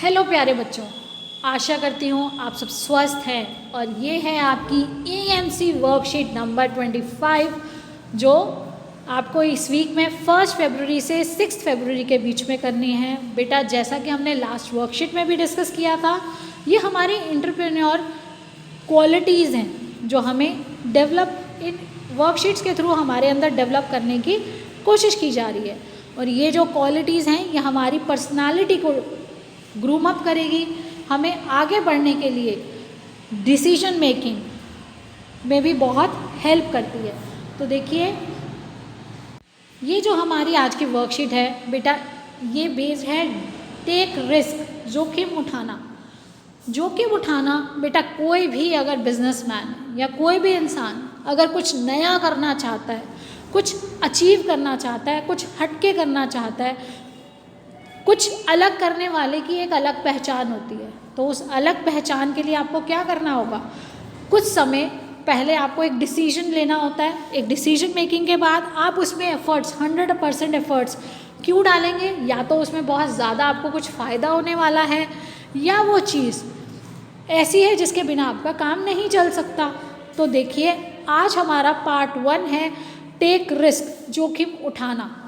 Hello प्यारे बच्चों, आशा करती हूँ आप सब स्वस्थ हैं और ये है आपकी एएमसी वर्कशीट नंबर 25 जो आपको इस वीक में 1 फरवरी से 6 फरवरी के बीच में करनी है। बेटा, जैसा कि हमने लास्ट वर्कशीट में भी डिस्कस किया था, ये हमारी एंटरप्रेन्योर क्वालिटीज़ हैं जो हमें डेवलप इन वर्कशीट्स के थ्रू हमारे अंदर डेवलप करने की कोशिश की जा रही है। और ये जो क्वालिटीज़ हैं ये हमारी पर्सनालिटी को ग्रूम अप करेगी, हमें आगे बढ़ने के लिए डिसीजन मेकिंग में भी बहुत हेल्प करती है। तो देखिए, ये जो हमारी आज की वर्कशीट है बेटा, ये बेस्ड है टेक रिस्क, जोखिम उठाना। जोखिम उठाना बेटा, कोई भी अगर बिजनेसमैन या कोई भी इंसान अगर कुछ नया करना चाहता है, कुछ अचीव करना चाहता है, कुछ हटके करना चाहता है, कुछ अलग करने वाले की एक अलग पहचान होती है। तो उस अलग पहचान के लिए आपको क्या करना होगा? कुछ समय पहले आपको एक डिसीजन लेना होता है। एक डिसीजन मेकिंग के बाद आप उसमें एफर्ट्स 100% एफर्ट्स क्यों डालेंगे? या तो उसमें बहुत ज़्यादा आपको कुछ फ़ायदा होने वाला है, या वो चीज़ ऐसी है जिसके बिना आपका काम नहीं चल सकता। तो देखिए, आज हमारा पार्ट 1 है टेक रिस्क, जोखिम उठाना।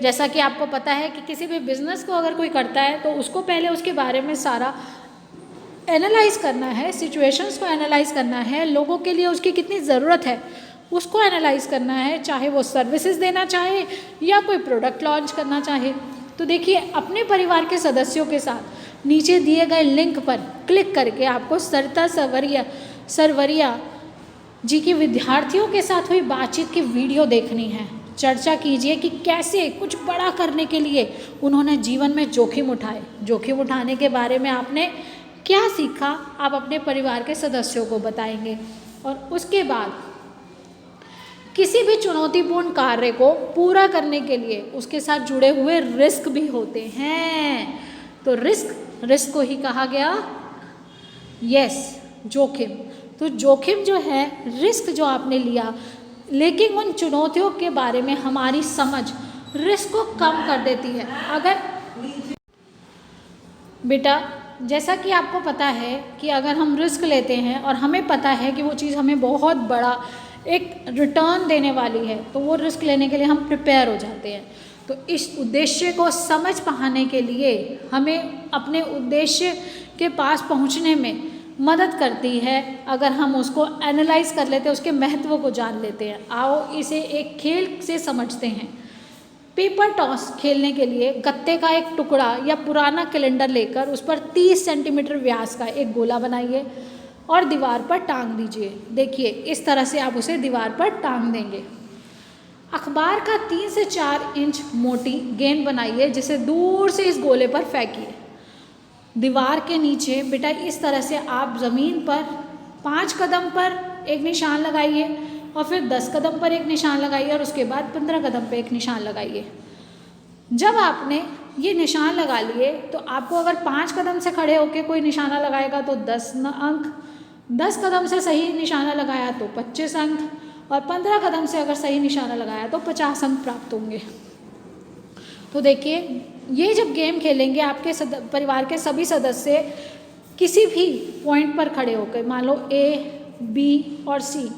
जैसा कि आपको पता है कि किसी भी बिज़नेस को अगर कोई करता है तो उसको पहले उसके बारे में सारा एनालाइज करना है, सिचुएशंस को एनालाइज करना है, लोगों के लिए उसकी कितनी ज़रूरत है उसको एनालाइज करना है, चाहे वो सर्विसेज देना चाहे या कोई प्रोडक्ट लॉन्च करना चाहे। तो देखिए, अपने परिवार के सदस्यों के साथ नीचे दिए गए लिंक पर क्लिक करके आपको सरिता सरवरिया जी की विद्यार्थियों के साथ हुई बातचीत की वीडियो देखनी है। चर्चा कीजिए कि कैसे कुछ बड़ा करने के लिए उन्होंने जीवन में जोखिम उठाए। जोखिम उठाने के बारे में आपने क्या सीखा, आप अपने परिवार के सदस्यों को बताएंगे। और उसके बाद किसी भी चुनौतीपूर्ण कार्य को पूरा करने के लिए उसके साथ जुड़े हुए रिस्क भी होते हैं। तो रिस्क को ही कहा गया जोखिम। तो जोखिम जो है, रिस्क जो आपने लिया, लेकिन उन चुनौतियों के बारे में हमारी समझ रिस्क को कम कर देती है। अगर बेटा, जैसा कि आपको पता है कि अगर हम रिस्क लेते हैं और हमें पता है कि वो चीज़ हमें बहुत बड़ा एक रिटर्न देने वाली है, तो वो रिस्क लेने के लिए हम प्रिपेयर हो जाते हैं। तो इस उद्देश्य को समझ पाने के लिए हमें अपने उद्देश्य के पास पहुंचने में मदद करती है अगर हम उसको एनालाइज कर लेते हैं, उसके महत्व को जान लेते हैं। आओ इसे एक खेल से समझते हैं। पेपर टॉस खेलने के लिए गत्ते का एक टुकड़ा या पुराना कैलेंडर लेकर उस पर 30 सेंटीमीटर व्यास का एक गोला बनाइए और दीवार पर टांग दीजिए। देखिए, इस तरह से आप उसे दीवार पर टांग देंगे। अखबार का 3 से 4 इंच मोटी गेंद बनाइए जिसे दूर से इस गोले पर फेंकिए। दीवार के नीचे बेटा इस तरह से आप ज़मीन पर 5 कदम पर एक निशान लगाइए और फिर 10 कदम पर एक निशान लगाइए और उसके बाद 15 कदम पर एक निशान लगाइए। जब आपने ये निशान लगा लिए तो आपको अगर 5 कदम से खड़े होकर कोई निशाना लगाएगा तो 10 अंक, 10 कदम से सही निशाना लगाया तो 25 अंक, और 15 कदम से अगर सही निशाना लगाया तो 50 अंक प्राप्त होंगे। तो देखिए, ये जब गेम खेलेंगे आपके परिवार के सभी सदस्य किसी भी पॉइंट पर खड़े होकर, मान लो ए, बी और सी,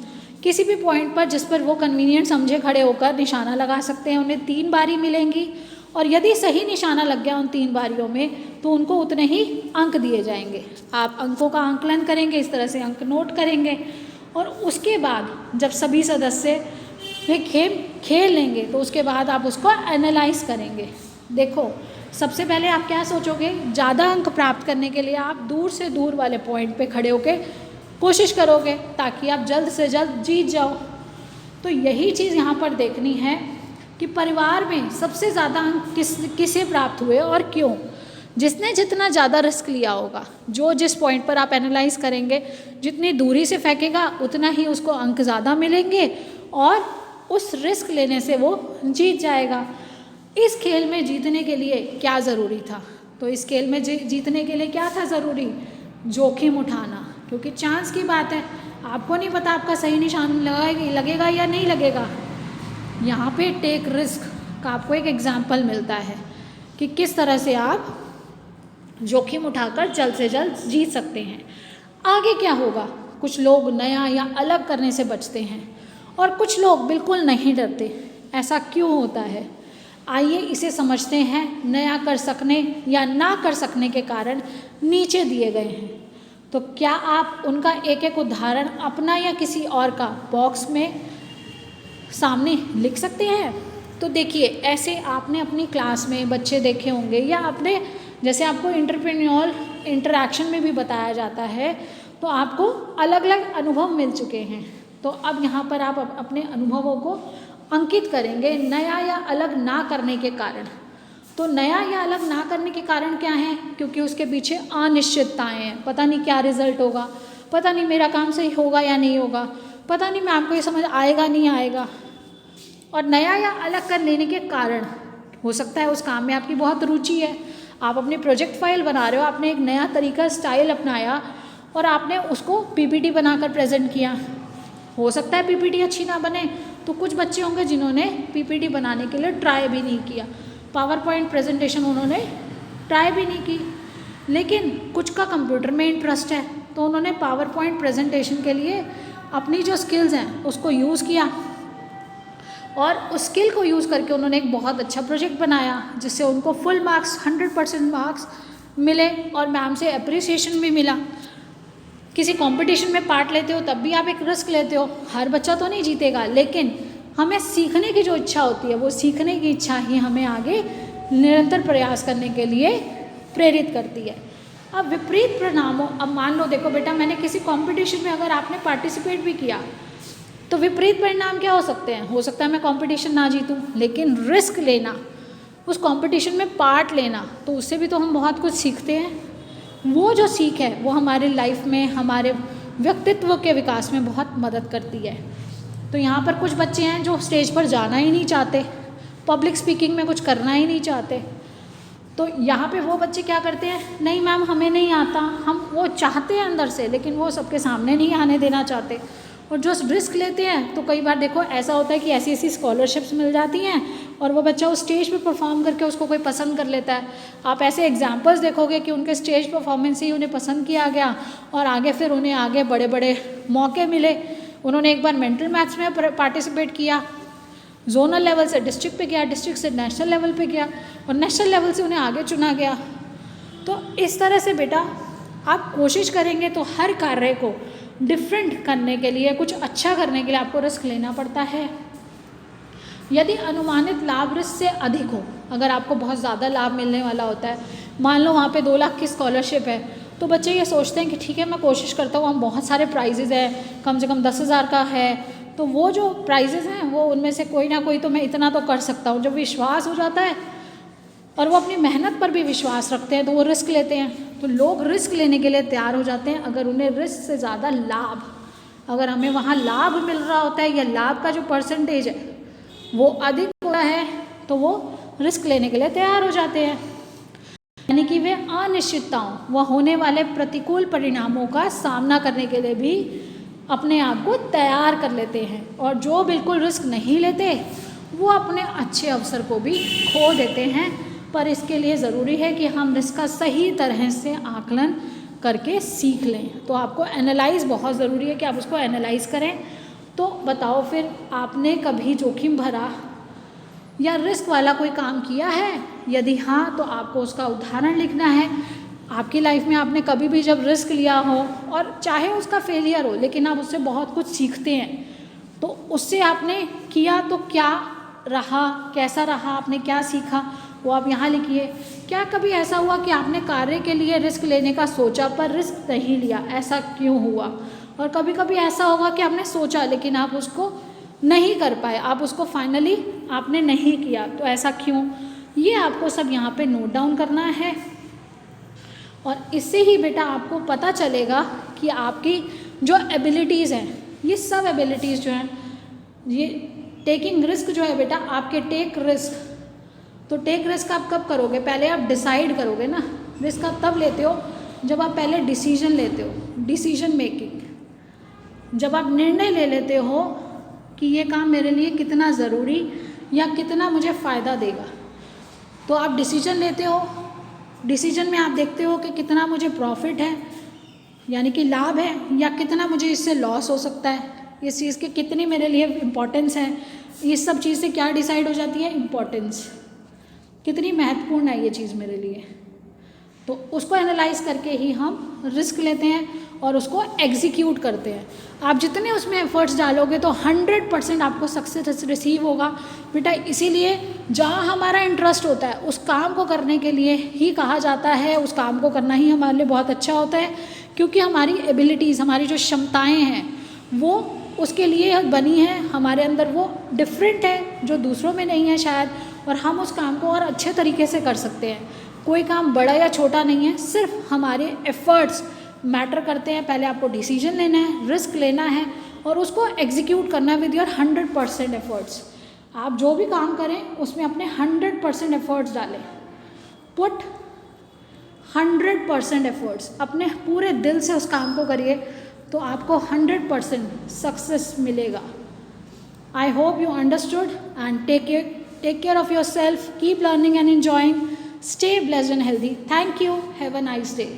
किसी भी पॉइंट पर जिस पर वो कन्वीनियंट समझे खड़े होकर निशाना लगा सकते हैं। उन्हें 3 बारी मिलेंगी और यदि सही निशाना लग गया उन 3 बारियों में तो उनको उतने ही अंक दिए जाएंगे। आप अंकों का आंकलन करेंगे, इस तरह से अंक नोट करेंगे और उसके बाद जब सभी सदस्य वे खेल लेंगे तो उसके बाद आप उसको एनालाइज करेंगे। देखो, सबसे पहले आप क्या सोचोगे? ज़्यादा अंक प्राप्त करने के लिए आप दूर से दूर वाले पॉइंट पे खड़े होकर कोशिश करोगे ताकि आप जल्द से जल्द जीत जाओ। तो यही चीज़ यहाँ पर देखनी है कि परिवार में सबसे ज़्यादा अंक किसे प्राप्त हुए और क्यों। जिसने जितना ज़्यादा रिस्क लिया होगा, जो जिस पॉइंट पर आप एनालाइज करेंगे, जितनी दूरी से फेंकेगा उतना ही उसको अंक ज़्यादा मिलेंगे और उस रिस्क लेने से वो जीत जाएगा। इस खेल में जीतने के लिए क्या ज़रूरी था? तो इस खेल में जीतने के लिए क्या था ज़रूरी? जोखिम उठाना, क्योंकि चांस की बात है, आपको नहीं पता आपका सही निशान लगेगा या नहीं लगेगा। यहाँ पे टेक रिस्क का आपको एक एग्जाम्पल मिलता है कि किस तरह से आप जोखिम उठाकर जल्द से जल्द जीत सकते हैं। आगे क्या होगा? कुछ लोग नया या अलग करने से बचते हैं और कुछ लोग बिल्कुल नहीं डरते। ऐसा क्यों होता है? आइए इसे समझते हैं। नया कर सकने या ना कर सकने के कारण नीचे दिए गए हैं। तो क्या आप उनका एक एक उदाहरण अपना या किसी और का बॉक्स में सामने लिख सकते हैं? तो देखिए, ऐसे आपने अपनी क्लास में बच्चे देखे होंगे या अपने, जैसे आपको एंटरप्रेन्योर इंटरैक्शन में भी बताया जाता है, तो आपको अलग अलग अनुभव मिल चुके हैं। तो अब यहाँ पर आप अपने अनुभवों को अंकित करेंगे नया या अलग ना करने के कारण। तो नया या अलग ना करने के कारण क्या है? क्योंकि उसके पीछे अनिश्चितताएं हैं। पता नहीं क्या रिजल्ट होगा, पता नहीं मेरा काम सही होगा या नहीं होगा, पता नहीं मैं आपको ये समझ आएगा नहीं आएगा। और नया या अलग कर लेने के कारण हो सकता है उस काम में आपकी बहुत रुचि है, आप अपनी प्रोजेक्ट फाइल बना रहे हो, आपने एक नया तरीका स्टाइल अपनाया और आपने उसको पीपीटी बनाकर प्रेजेंट किया। हो सकता है पीपीटी अच्छी ना बने, तो कुछ बच्चे होंगे जिन्होंने पीपीटी बनाने के लिए ट्राई भी नहीं किया, पावर पॉइंट प्रेजेंटेशन उन्होंने ट्राई भी नहीं की। लेकिन कुछ का कंप्यूटर में इंटरेस्ट है, तो उन्होंने पावर पॉइंट प्रेजेंटेशन के लिए अपनी जो स्किल्स हैं उसको यूज़ किया और उस स्किल को यूज़ करके उन्होंने एक बहुत अच्छा प्रोजेक्ट बनाया, जिससे उनको फुल मार्क्स 100% मार्क्स मिले और मैम से अप्रिसिएशन भी मिला। किसी कंपटीशन में पार्ट लेते हो तब भी आप एक रिस्क लेते हो। हर बच्चा तो नहीं जीतेगा, लेकिन हमें सीखने की जो इच्छा होती है, वो सीखने की इच्छा ही हमें आगे निरंतर प्रयास करने के लिए प्रेरित करती है। अब विपरीत परिणामों, अब मान लो देखो बेटा, मैंने किसी कंपटीशन में अगर आपने पार्टिसिपेट भी किया तो विपरीत परिणाम क्या हो सकते हैं? हो सकता है मैं कंपटीशन ना जीतूं, लेकिन रिस्क लेना, उस कंपटीशन में पार्ट लेना, तो उससे भी तो हम बहुत कुछ सीखते हैं। वो जो सीख है वो हमारे लाइफ में, हमारे व्यक्तित्व के विकास में बहुत मदद करती है। तो यहाँ पर कुछ बच्चे हैं जो स्टेज पर जाना ही नहीं चाहते, पब्लिक स्पीकिंग में कुछ करना ही नहीं चाहते। तो यहाँ पे वो बच्चे क्या करते हैं, नहीं मैम हमें नहीं आता, हम वो चाहते हैं अंदर से, लेकिन वो सबके सामने नहीं आने देना चाहते। और जो रिस्क लेते हैं, तो कई बार देखो ऐसा होता है कि ऐसी ऐसी स्कॉलरशिप्स मिल जाती हैं और वो बच्चा उस स्टेज पे परफॉर्म करके उसको कोई पसंद कर लेता है। आप ऐसे एग्जांपल्स देखोगे कि उनके स्टेज परफॉर्मेंस से ही उन्हें पसंद किया गया और आगे फिर उन्हें आगे बड़े बड़े मौके मिले। उन्होंने एक बार मेंटल मैथ्स में पार्टिसिपेट किया, जोनल लेवल से डिस्ट्रिक्ट पे गया, डिस्ट्रिक्ट से नेशनल लेवल पे गया और नेशनल लेवल से उन्हें आगे चुना गया। तो इस तरह से बेटा आप कोशिश करेंगे तो हर कार्य को डिफरेंट करने के लिए, कुछ अच्छा करने के लिए आपको रिस्क लेना पड़ता है। यदि अनुमानित लाभ रिस्क से अधिक हो, अगर आपको बहुत ज़्यादा लाभ मिलने वाला होता है, मान लो वहाँ पे 2 लाख की स्कॉलरशिप है, तो बच्चे ये सोचते हैं कि ठीक है मैं कोशिश करता हूँ, हम बहुत सारे प्राइजेज़ हैं, कम से कम 10,000 का है, तो वो जो प्राइजेज़ हैं वो उनमें से कोई ना कोई तो मैं इतना तो कर सकता हूँ। जब विश्वास हो जाता है और वो अपनी मेहनत पर भी विश्वास रखते हैं, तो वो रिस्क लेते हैं। तो लोग रिस्क लेने के लिए तैयार हो जाते हैं अगर उन्हें रिस्क से ज़्यादा लाभ, अगर हमें वहाँ लाभ मिल रहा होता है या लाभ का जो परसेंटेज है वो अधिक होता है, तो वो रिस्क लेने के लिए तैयार हो जाते हैं। यानी कि वे अनिश्चितताओं व होने वाले प्रतिकूल परिणामों का सामना करने के लिए भी अपने आप को तैयार कर लेते हैं। और जो बिल्कुल रिस्क नहीं लेते वो अपने अच्छे अवसर को भी खो देते हैं। पर इसके लिए ज़रूरी है कि हम रिस्क का सही तरह से आकलन करके सीख लें। तो आपको एनालाइज बहुत ज़रूरी है कि आप उसको एनालाइज करें। तो बताओ फिर, आपने कभी जोखिम भरा या रिस्क वाला कोई काम किया है? यदि हाँ, तो आपको उसका उदाहरण लिखना है। आपकी लाइफ में आपने कभी भी जब रिस्क लिया हो और चाहे उसका फेलियर हो, लेकिन आप उससे बहुत कुछ सीखते हैं, तो उससे आपने किया तो क्या रहा, कैसा रहा, आपने क्या सीखा, वो आप यहाँ लिखिए। क्या कभी ऐसा हुआ कि आपने कार्य के लिए रिस्क लेने का सोचा पर रिस्क नहीं लिया, ऐसा क्यों हुआ? और कभी कभी ऐसा होगा कि आपने सोचा लेकिन आप उसको नहीं कर पाए, आप उसको फाइनली आपने नहीं किया, तो ऐसा क्यों? ये आपको सब यहाँ पे नोट डाउन करना है। और इससे ही बेटा आपको पता चलेगा कि आपकी जो एबिलिटीज़ हैं, ये सब एबिलिटीज़ जो हैं, ये टेकिंग रिस्क जो है बेटा, आपके टेक रिस्क, तो टेक रिस्क आप कब करोगे? पहले आप डिसाइड करोगे ना। रिस्क आप तब लेते हो जब आप पहले डिसीजन लेते हो, डिसीजन मेकिंग, जब आप निर्णय ले लेते हो कि ये काम मेरे लिए कितना ज़रूरी या कितना मुझे फ़ायदा देगा, तो आप डिसीजन लेते हो डिसीजन में आप देखते हो कि कितना मुझे प्रॉफिट है, यानी कि लाभ है, या कितना मुझे इससे लॉस हो सकता है, इस चीज़ के कितनी मेरे लिए इम्पोर्टेंस है। ये सब चीज़ से क्या डिसाइड हो जाती है, इम्पोर्टेंस, कितनी महत्वपूर्ण है ये चीज़ मेरे लिए। तो उसको एनालाइज करके ही हम रिस्क लेते हैं और उसको एग्जीक्यूट करते हैं। आप जितने उसमें एफर्ट्स डालोगे तो 100% आपको सक्सेस रिसीव होगा बेटा। इसीलिए जहाँ हमारा इंटरेस्ट होता है उस काम को करने के लिए ही कहा जाता है, उस काम को करना ही हमारे लिए बहुत अच्छा होता है, क्योंकि हमारी एबिलिटीज़, हमारी जो क्षमताएँ हैं वो उसके लिए बनी है, हमारे अंदर वो डिफरेंट है जो दूसरों में नहीं है शायद, और हम उस काम को और अच्छे तरीके से कर सकते हैं। कोई काम बड़ा या छोटा नहीं है, सिर्फ हमारे एफर्ट्स मैटर करते हैं। पहले आपको डिसीजन लेना है, रिस्क लेना है और उसको एग्जीक्यूट करना है विद योर 100% एफर्ट्स। आप जो भी काम करें उसमें अपने 100% एफर्ट्स डालें, पुट 100% एफर्ट्स, अपने पूरे दिल से उस काम को करिए तो आपको 100% सक्सेस मिलेगा। I hope you understood and take care of yourself, keep learning and enjoying, stay blessed and healthy. Thank you, have a nice day.